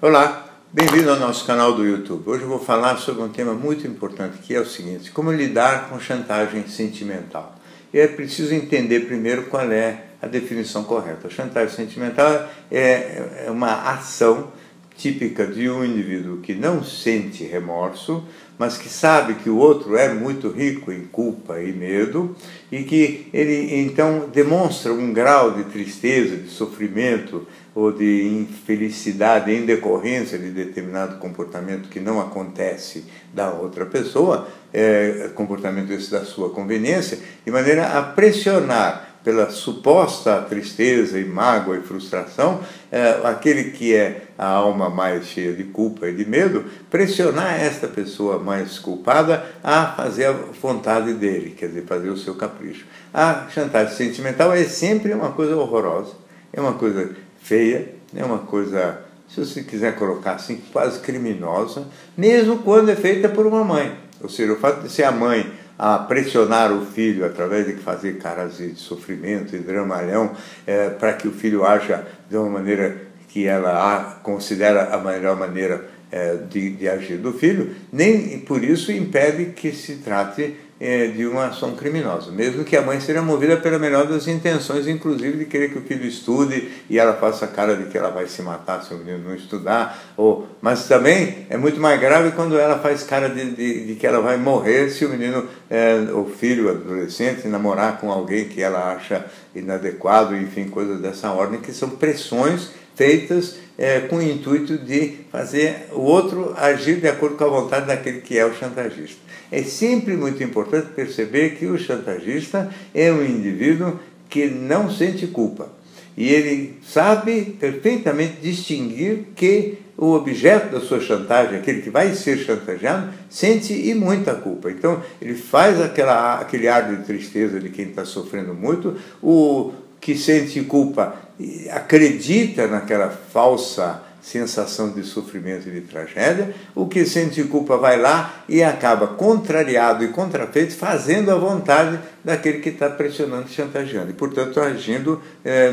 Olá, bem-vindo ao nosso canal do YouTube. Hoje eu vou falar sobre um tema muito importante, que é o seguinte: como lidar com chantagem sentimental. E é preciso entender primeiro qual é a definição correta. A chantagem sentimental é uma ação típica de um indivíduo que não sente remorso, mas que sabe que o outro é muito rico em culpa e medo, e que ele então demonstra um grau de tristeza, de sofrimento ou de infelicidade em decorrência de determinado comportamento que não acontece da outra pessoa, comportamento esse da sua conveniência, de maneira a pressionar pela suposta tristeza e mágoa e frustração, aquele que é a alma mais cheia de culpa e de medo, pressionar esta pessoa mais culpada a fazer a vontade dele, quer dizer, fazer o seu capricho. A chantagem sentimental é sempre uma coisa horrorosa, é uma coisa feia, é uma coisa, se você quiser colocar assim, quase criminosa, mesmo quando é feita por uma mãe. Ou seja, o fato de ser a mãe a pressionar o filho através de fazer caras de sofrimento e dramalhão para que o filho haja de uma maneira que ela considera a melhor maneira de agir do filho, nem por isso impede que se trate de uma ação criminosa, mesmo que a mãe seja movida pela melhor das intenções, inclusive de querer que o filho estude e ela faça a cara de que ela vai se matar se o menino não estudar, mas também é muito mais grave quando ela faz cara de que ela vai morrer se o menino, o filho, o adolescente, namorar com alguém que ela acha inadequado, enfim, coisas dessa ordem, que são pressões feitas com o intuito de fazer o outro agir de acordo com a vontade daquele que é o chantagista. É sempre muito importante perceber que o chantagista é um indivíduo que não sente culpa. E ele sabe perfeitamente distinguir que o objeto da sua chantagem, aquele que vai ser chantageado, sente e muita culpa. Então, ele faz aquele ar de tristeza de quem está sofrendo muito. O que sente culpa acredita naquela falsa sensação de sofrimento e de tragédia. O que sente culpa vai lá e acaba contrariado e contrafeito, fazendo a vontade daquele que está pressionando e chantageando, e portanto agindo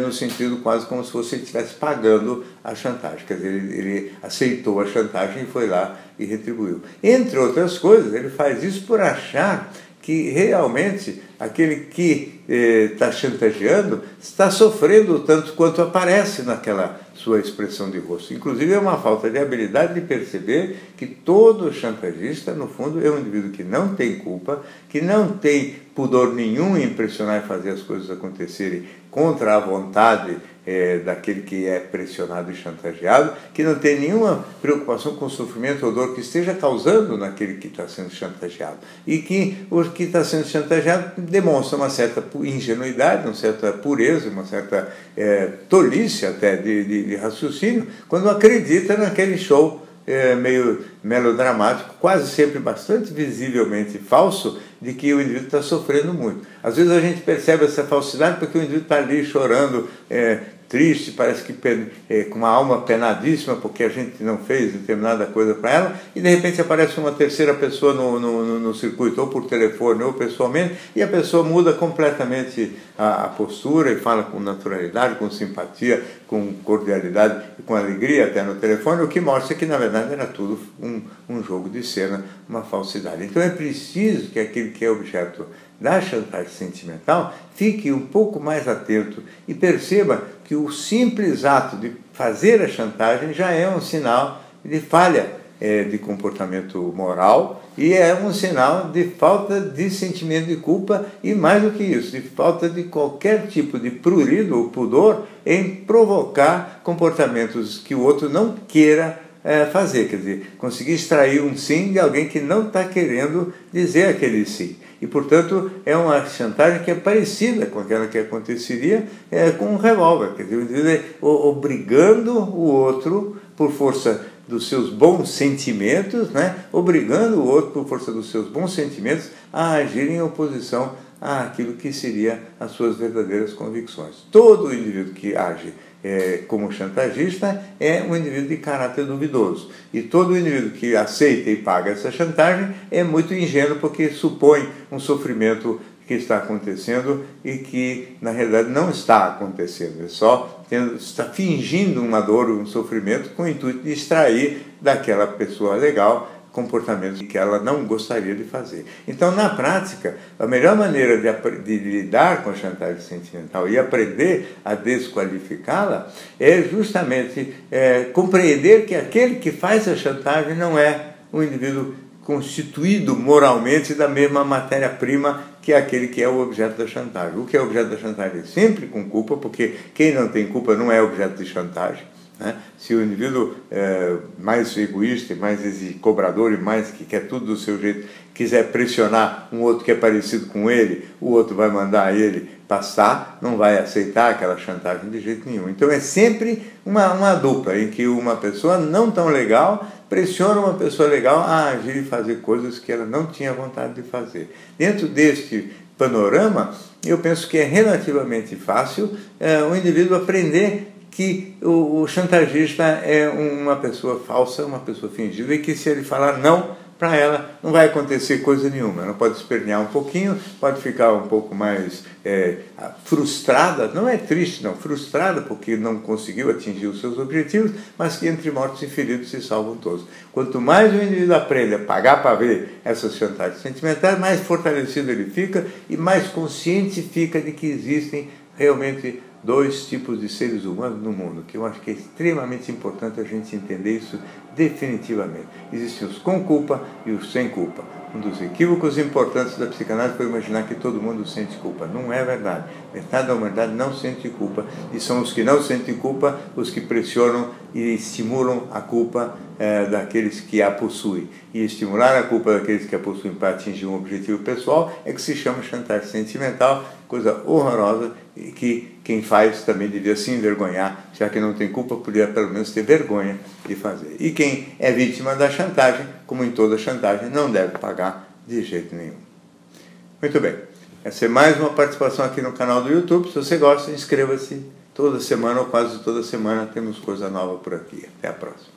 no sentido quase como se você estivesse pagando a chantagem, quer dizer, ele aceitou a chantagem e foi lá e retribuiu. Entre outras coisas, ele faz isso por achar que realmente aquele que está chantageando está sofrendo tanto quanto aparece naquela sua expressão de rosto. Inclusive é uma falta de habilidade de perceber que todo chantagista, no fundo, é um indivíduo que não tem culpa, que não tem pudor nenhum em pressionar e fazer as coisas acontecerem contra a vontade daquele que é pressionado e chantageado, que não tem nenhuma preocupação com o sofrimento ou dor que esteja causando naquele que está sendo chantageado. E que o que está sendo chantageado demonstra uma certa ingenuidade, uma certa pureza, uma certa tolice até de raciocínio, quando acredita naquele show meio melodramático, quase sempre bastante visivelmente falso, de que o indivíduo está sofrendo muito. Às vezes a gente percebe essa falsidade porque o indivíduo está ali chorando, triste, parece que com uma alma penadíssima porque a gente não fez determinada coisa para ela, e de repente aparece uma terceira pessoa no circuito, ou por telefone ou pessoalmente, e a pessoa muda completamente a postura e fala com naturalidade, com simpatia, com cordialidade e com alegria até no telefone, o que mostra que na verdade era tudo um jogo de cena, uma falsidade. Então é preciso que aquele que é objeto da chantagem sentimental fique um pouco mais atento e perceba que o simples ato de fazer a chantagem já é um sinal de falha de comportamento moral e é um sinal de falta de sentimento de culpa e, mais do que isso, de falta de qualquer tipo de prurido ou pudor em provocar comportamentos que o outro não queira fazer, quer dizer, conseguir extrair um sim de alguém que não está querendo dizer aquele sim. E, portanto, é uma chantagem que é parecida com aquela que aconteceria com um revólver, quer dizer, obrigando o outro por força dos seus bons sentimentos, obrigando o outro por força dos seus bons sentimentos a agir em oposição àquilo que seria as suas verdadeiras convicções. Todo indivíduo que age como chantagista é um indivíduo de caráter duvidoso. E todo indivíduo que aceita e paga essa chantagem é muito ingênuo porque supõe um sofrimento que está acontecendo e que, na realidade, não está acontecendo. É só está fingindo uma dor, um sofrimento, com o intuito de extrair daquela pessoa legal comportamentos que ela não gostaria de fazer. Então, na prática, a melhor maneira de lidar com a chantagem sentimental e aprender a desqualificá-la é justamente compreender que aquele que faz a chantagem não é um indivíduo constituído moralmente da mesma matéria-prima que é aquele que é o objeto da chantagem. O que é objeto da chantagem é sempre com culpa, porque quem não tem culpa não é objeto de chantagem. Se o indivíduo mais egoísta, mais cobrador e mais que quer tudo do seu jeito, quiser pressionar um outro que é parecido com ele, o outro vai mandar ele passar, não vai aceitar aquela chantagem de jeito nenhum. Então é sempre uma dupla em que uma pessoa não tão legal pressiona uma pessoa legal a agir e fazer coisas que ela não tinha vontade de fazer. Dentro deste panorama, eu penso que é relativamente fácil o indivíduo aprender que o chantagista é uma pessoa falsa, uma pessoa fingida, e que se ele falar não para ela, não vai acontecer coisa nenhuma. Ela pode espernear um pouquinho, pode ficar um pouco mais frustrada, não é triste não, frustrada porque não conseguiu atingir os seus objetivos, mas que entre mortos e feridos se salvam todos. Quanto mais o indivíduo aprende a pagar para ver essas chantagens sentimentais, mais fortalecido ele fica e mais consciente fica de que existem realmente dois tipos de seres humanos no mundo, que eu acho que é extremamente importante a gente entender isso definitivamente. Existem os com culpa e os sem culpa. Um dos equívocos importantes da psicanálise foi imaginar que todo mundo sente culpa. Não é verdade. Metade da humanidade não sente culpa, e são os que não sentem culpa os que pressionam e estimulam a culpa daqueles que a possuem. E estimular a culpa daqueles que a possuem para atingir um objetivo pessoal é que se chama chantagem sentimental, coisa horrorosa, e que quem faz também devia se envergonhar, já que não tem culpa, poderia pelo menos ter vergonha de fazer. E quem é vítima da chantagem, como em toda chantagem, não deve pagar de jeito nenhum. Muito bem, essa é mais uma participação aqui no canal do YouTube. Se você gosta, inscreva-se. Toda semana ou quase toda semana temos coisa nova por aqui. Até a próxima.